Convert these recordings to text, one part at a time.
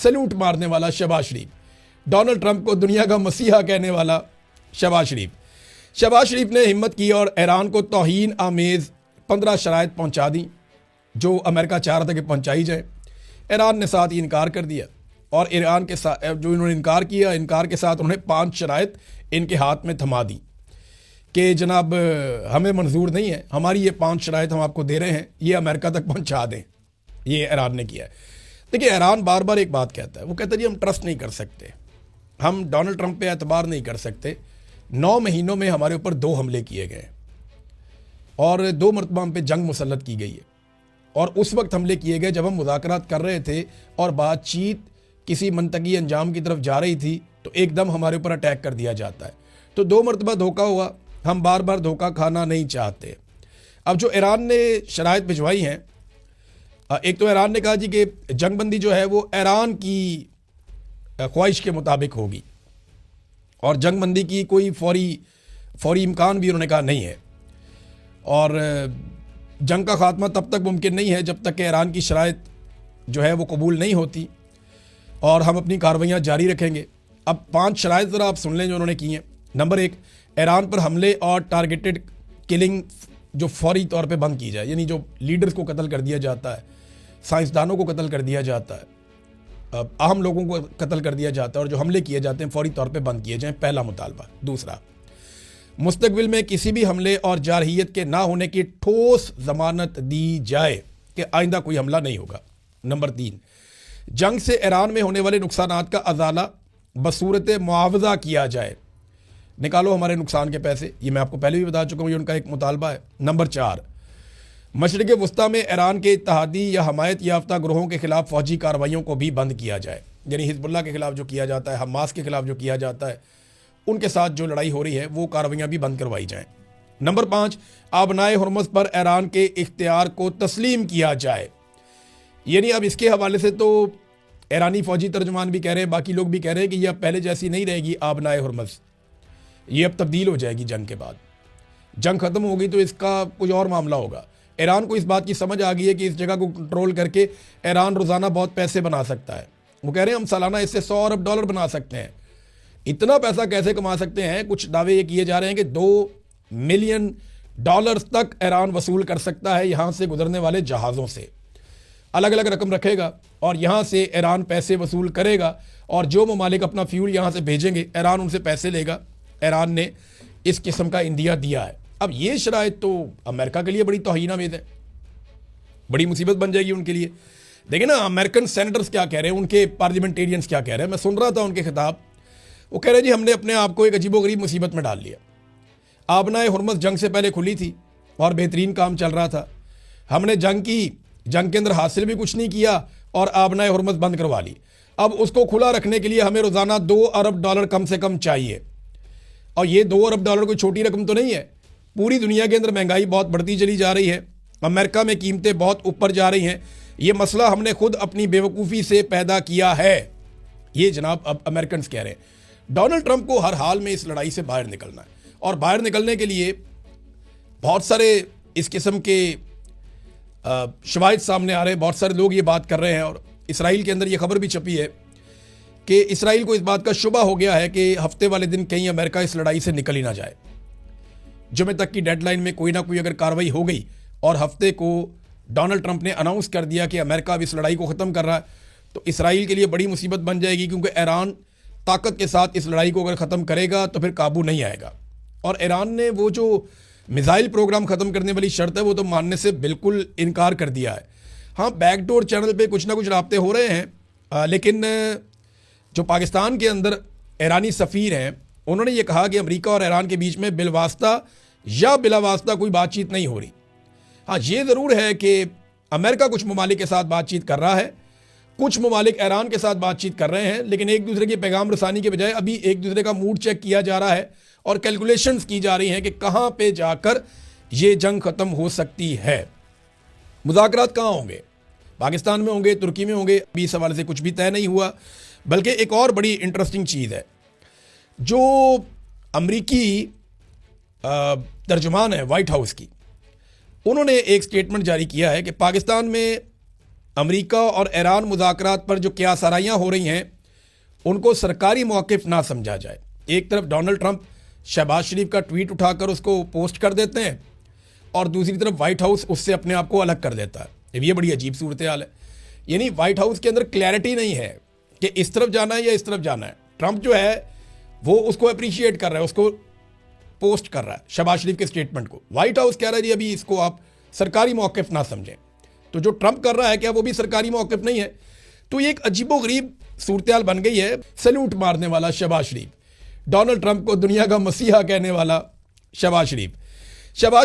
Salute मारने वाला शहबाज शरीफ, Donald Trump को दुनिया का मसीहा कहने वाला शहबाज शरीफ ने हिम्मत की और ईरान को तौहीन आमेज़ 15 शराइत पहुंचा दी जो अमेरिका चाह रहा था कि पहुंचाई जाए। ईरान ने साथ ही इनकार कर दिया और ईरान के साथ जो इन्होंने इनकार किया, इनकार के साथ उन्होंने 5 शराइत इनके हाथ में थमा दी कि जनाब हमें मंजूर नहीं है, हमारी ये 5 शराइत हम आपको दे रहे हैं, ये अमेरिका तक पहुंचा दें। ये ईरान ने किया है। देखिए, ईरान बार बार एक बात कहता है, वो कहता है जी हम ट्रस्ट नहीं कर सकते, हम डोनाल्ड ट्रंप पे एतबार नहीं कर सकते। 9 महीनों में हमारे ऊपर 2 हमले किए गए और 2 मरतबा हम पे जंग मुसल्लत की गई है और उस वक्त हमले किए गए जब हम मुज़ाकरात कर रहे थे और बातचीत किसी मंतकी अंजाम की तरफ जा रही थी तो एकदम हमारे ऊपर अटैक कर दिया जाता है। तो 2 मरतबा धोखा हुआ, हम बार बार धोखा खाना नहीं चाहते। अब जो ईरान ने शराइत भिजवाई हैं, एक तो ईरान ने कहा जी कि जंगबंदी जो है वो ईरान की ख्वाहिश के मुताबिक होगी और जंगबंदी की कोई फौरी इम्कान भी उन्होंने कहा नहीं है और जंग का खात्मा तब तक मुमकिन नहीं है जब तक कि ईरान की शराइत जो है वो कबूल नहीं होती और हम अपनी कार्रवाइयाँ जारी रखेंगे। अब 5 शराइत ज़रा आप सुन लें जो उन्होंने की हैं। नंबर 1, ईरान पर हमले और टारगेटेड किलिंग जो फौरी तौर पे बंद की जाए, यानी जो लीडर्स को कत्ल कर दिया जाता है, साइंसदानों को कत्ल कर दिया जाता है, अहम लोगों को कत्ल कर दिया जाता है और जो हमले किए जाते हैं फौरी तौर पे बंद किए जाएं, पहला मुतालबा। दूसरा, मुस्तकबिल में किसी भी हमले और जारहियत के ना होने की ठोस जमानत दी जाए कि आइंदा कोई हमला नहीं होगा। नंबर 3, जंग से ईरान में होने वाले नुकसानात का अजाला बसूरत मुआवजा किया जाए, निकालो हमारे नुकसान के पैसे। ये मैं आपको पहले भी बता चुका हूँ, ये उनका एक मुतालबा है। नंबर 4, मशरिक़ वस्ता में ईरान के इत्तहादी या हमायत याफ्ता ग्रोहों के खिलाफ फौजी कार्रवाइयों को भी बंद किया जाए, यानी हिजबुल्लाह के खिलाफ जो किया जाता है, हमास के खिलाफ जो किया जाता है, उनके साथ जो लड़ाई हो रही है वो कार्रवाइयाँ भी बंद करवाई जाएँ। नंबर 5, आबनाए हुर्मुज़ पर ईरान के इख्तियार को तस्लीम किया जाए, यानी अब इसके हवाले से तो ईरानी फ़ौजी तर्जुमान भी कह रहे हैं, बाकी लोग भी कह रहे हैं कि यह अब पहले जैसी नहीं रहेगी आबनाए हुर्मुज़, ये अब तब्दील हो जाएगी जंग के बाद। जंग ख़त्म होगी तो इसका कुछ और मामला होगा। ईरान को इस बात की समझ आ गई है कि इस जगह को कंट्रोल करके ईरान रोज़ाना बहुत पैसे बना सकता है। वो कह रहे हैं हम सालाना इससे $100 अरब बना सकते हैं। इतना पैसा कैसे कमा सकते हैं? कुछ दावे ये किए जा रहे हैं कि $2 मिलियन तक ईरान वसूल कर सकता है यहाँ से गुजरने वाले जहाज़ों से। अलग अलग रकम रखेगा और यहाँ से ईरान पैसे वसूल करेगा और जो ममालिक अपना फ्यूल यहाँ से भेजेंगे ईरान उनसे पैसे लेगा। ईरान ने इस किस्म का इंदिया दिया है। अब ये शराइत तो अमेरिका के लिए बड़ी तौहीन-आमेज़ है, बड़ी मुसीबत बन जाएगी उनके लिए। देखिए ना, अमेरिकन सेनेटर्स क्या कह रहे हैं, उनके पार्लियामेंटेरियंस क्या कह रहे हैं। मैं सुन रहा था उनके खिताब, वो कह रहे हैं जी हमने अपने आप को एक अजीबोगरीब मुसीबत में डाल लिया। आबनाए हुर्मुज़ जंग से पहले खुली थी और बेहतरीन काम चल रहा था। हमने जंग के अंदर हासिल भी कुछ नहीं किया और आबनाए हुर्मुज़ बंद करवा ली। अब उसको खुला रखने के लिए हमें रोज़ाना $2 अरब कम से कम चाहिए और ये $2 अरब कोई छोटी रकम तो नहीं है। पूरी दुनिया के अंदर महंगाई बहुत बढ़ती चली जा रही है, अमेरिका में कीमतें बहुत ऊपर जा रही हैं। ये मसला हमने खुद अपनी बेवकूफ़ी से पैदा किया है, ये जनाब अब अमेरिकन कह रहे हैं। डोनाल्ड ट्रंप को हर हाल में इस लड़ाई से बाहर निकलना है और बाहर निकलने के लिए बहुत सारे इस किस्म के शवाहिद सामने आ रहे हैं, बहुत सारे लोग ये बात कर रहे हैं और इसराइल के अंदर ये खबर भी छपी है कि इसराइल को इस बात का शुबा हो गया है कि हफ्ते वाले दिन कहीं अमेरिका इस लड़ाई से निकल ही ना जाए। जुमे तक की डेडलाइन में कोई ना कोई अगर कार्रवाई हो गई और हफ्ते को डोनाल्ड ट्रंप ने अनाउंस कर दिया कि अमेरिका अब इस लड़ाई को ख़त्म कर रहा है, तो इसराइल के लिए बड़ी मुसीबत बन जाएगी, क्योंकि ईरान ताकत के साथ इस लड़ाई को अगर ख़त्म करेगा तो फिर काबू नहीं आएगा। और ईरान ने वो जो मिसाइल प्रोग्राम ख़त्म करने वाली शर्त है वो तो मानने से बिल्कुल इनकार कर दिया है। हाँ, बैकडोर चैनल पे कुछ ना कुछ राब्ते हो रहे हैं, लेकिन जो पाकिस्तान के अंदर ईरानी सफ़ीर हैं उन्होंने ये कहा कि अमेरिका और ईरान के बीच में बिलवास्ता या बिलावास्ता कोई बातचीत नहीं हो रही। हाँ, ये ज़रूर है कि अमेरिका कुछ ममालिक के साथ बातचीत कर रहा है, कुछ ममालिक ईरान के साथ बातचीत कर रहे हैं, लेकिन एक दूसरे के पैगाम रसानी के बजाय अभी एक दूसरे का मूड चेक किया जा रहा है और कैलकुलेशंस की जा रही हैं कि कहाँ पे जाकर ये जंग ख़त्म हो सकती है। मुज़ाकरात कहाँ होंगे? पाकिस्तान में होंगे, तुर्की में होंगे? अभी इस हवाले से कुछ भी तय नहीं हुआ। बल्कि एक और बड़ी इंटरेस्टिंग चीज़ है, जो अमरीकी तर्जुमान है वाइट हाउस की, उन्होंने एक स्टेटमेंट जारी किया है कि पाकिस्तान में अमेरिका और ईरान मुज़ाकरात पर जो क्यासराइयाँ हो रही हैं उनको सरकारी मौक़िफ़ ना समझा जाए। एक तरफ डोनाल्ड ट्रंप शहबाज शरीफ का ट्वीट उठाकर उसको पोस्ट कर देते हैं और दूसरी तरफ वाइट हाउस उससे अपने आप को अलग कर देता है। ये बड़ी अजीब सूरत हाल है। यानी वाइट हाउस के अंदर क्लैरिटी नहीं है कि इस तरफ जाना है या इस तरफ जाना है। ट्रंप जो है वो उसको अप्रिशिएट कर रहा है, उसको पोस्ट कर रहा है शहबाज शरीफ के स्टेटमेंट को। वाइट हाउस कह रहा है जी अभी इसको आप सरकारी मौक़िफ़ ना समझें। तो जो ट्रंप कर रहा है क्या वो भी सरकारी मौक़िफ़ नहीं है? तो ये एक अजीबोगरीब सूरत बन गई है। सैल्यूट मारने वाला शहबाज शरीफ, डोनाल्ड ट्रंप को दुनिया का मसीहा कहने वाला शहबाज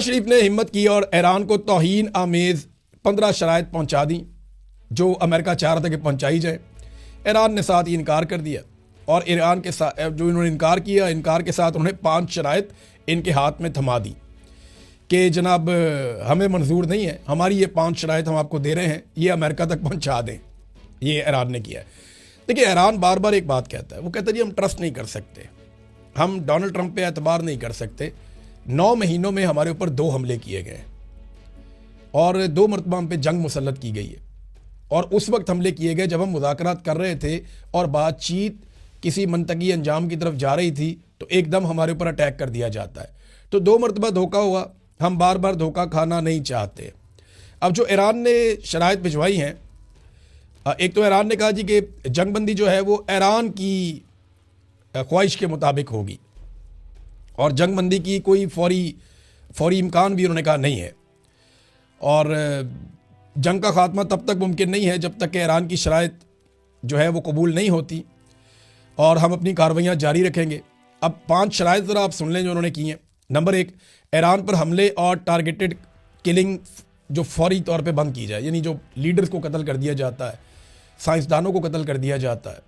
शरीफ ने हिम्मत की और ईरान को तौहीन आमेज़ 15 शराइत पहुंचा दी जो अमेरिका चाह रहा था कि पहुंचाई जाए। ईरान ने साथ ही इनकार कर दिया और ईरान के साथ जो इन्होंने इनकार किया, इनकार के साथ उन्होंने 5 शराइत इनके हाथ में थमा दी कि जनाब हमें मंजूर नहीं है, हमारी ये 5 शराइत हम आपको दे रहे हैं, ये अमेरिका तक पहुंचा दें। ये ईरान ने किया है। देखिए ईरान बार बार एक बात कहता है, वो कहता है जी हम ट्रस्ट नहीं कर सकते, हम डोनाल्ड ट्रंप पे एतबार नहीं कर सकते। 9 महीनों में हमारे ऊपर 2 हमले किए गए और 2 मरतबा हम पे जंग मुसल्लत की गई है और उस वक्त हमले किए गए जब हम मुज़ाकरात कर रहे थे और बातचीत किसी मंतकी अंजाम की तरफ जा रही थी तो एकदम हमारे ऊपर अटैक कर दिया जाता है। तो 2 मरतबा धोखा हुआ, हम बार बार धोखा खाना नहीं चाहते। अब जो ईरान ने शराइत भिजवाई हैं, एक तो ईरान ने कहा जी कि जंगबंदी जो है वो ईरान की ख्वाहिश के मुताबिक होगी और जंगबंदी की कोई फौरी इम्कान भी उन्होंने कहा नहीं है और जंग का खात्मा तब तक मुमकिन नहीं है जब तक कि ईरान की शराइत जो है वो कबूल नहीं होती और हम अपनी कार्रवाइयाँ जारी रखेंगे। अब 5 शराइत ज़रा आप सुन लें जो उन्होंने की हैं। नंबर 1, ईरान पर हमले और टारगेटेड किलिंग जो फौरी तौर पे बंद की जाए, यानी जो लीडर्स को कत्ल कर दिया जाता है, साइंसदानों को कत्ल कर दिया जाता है,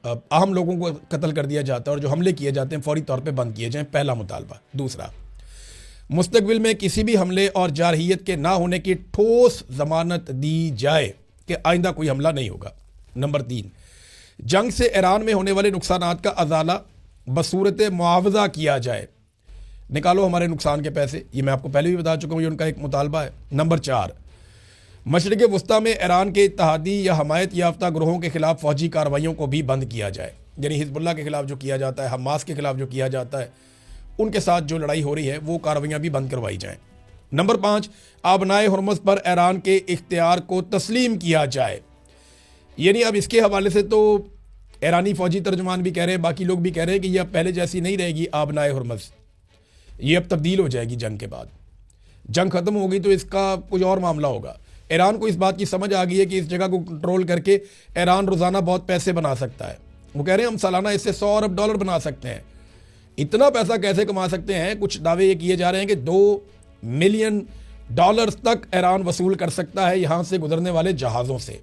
अहम लोगों को कत्ल कर दिया जाता है और जो हमले किए जाते हैं फौरी तौर पे बंद किए जाएं, पहला मुतालबा। दूसरा, मुस्तकबिल में किसी भी हमले और जारहियत के ना होने की ठोस ज़मानत दी जाए कि आइंदा कोई हमला नहीं होगा। नंबर 3, जंग से ईरान में होने वाले नुकसानात का अजाला बसूरत मुआवजा किया जाए, निकालो हमारे नुकसान के पैसे। ये मैं आपको पहले भी बता चुका हूँ, ये उनका एक मुतालबा है। नंबर 4, मशरिक़ वस्ता में ईरान के इत्तहादी या हमायत याफ्ता ग्रोहों के खिलाफ फ़ौजी कार्रवाइयों को भी बंद किया जाए, यानी हिजबुल्लाह के खिलाफ जो किया जाता है, हमास के खिलाफ जो किया जाता है, उनके साथ जो लड़ाई हो रही है वो कार्रवाइयाँ भी बंद करवाई जाएँ। नंबर 5, आबनाए हुर्मुज़ पर ईरान के इख्तियार को तस्लीम किया जाए। यानी अब इसके हवाले से तो ईरानी फ़ौजी तर्जुमान भी कह रहे हैं, बाकी लोग भी कह रहे हैं कि यह अब पहले जैसी नहीं रहेगी आबनाए हुर्मुज़, ये अब तब्दील हो जाएगी जंग के बाद। जंग ख़त्म होगी तो इसका कुछ और मामला होगा। ईरान को इस बात की समझ आ गई है कि इस जगह को कंट्रोल करके ईरान रोज़ाना बहुत पैसे बना सकता है। वो कह रहे हैं हम सालाना इससे $100 अरब बना सकते हैं। इतना पैसा कैसे कमा सकते हैं? कुछ दावे ये किए जा रहे हैं कि $2 मिलियन तक ईरान वसूल कर सकता है यहाँ से गुजरने वाले जहाज़ों से।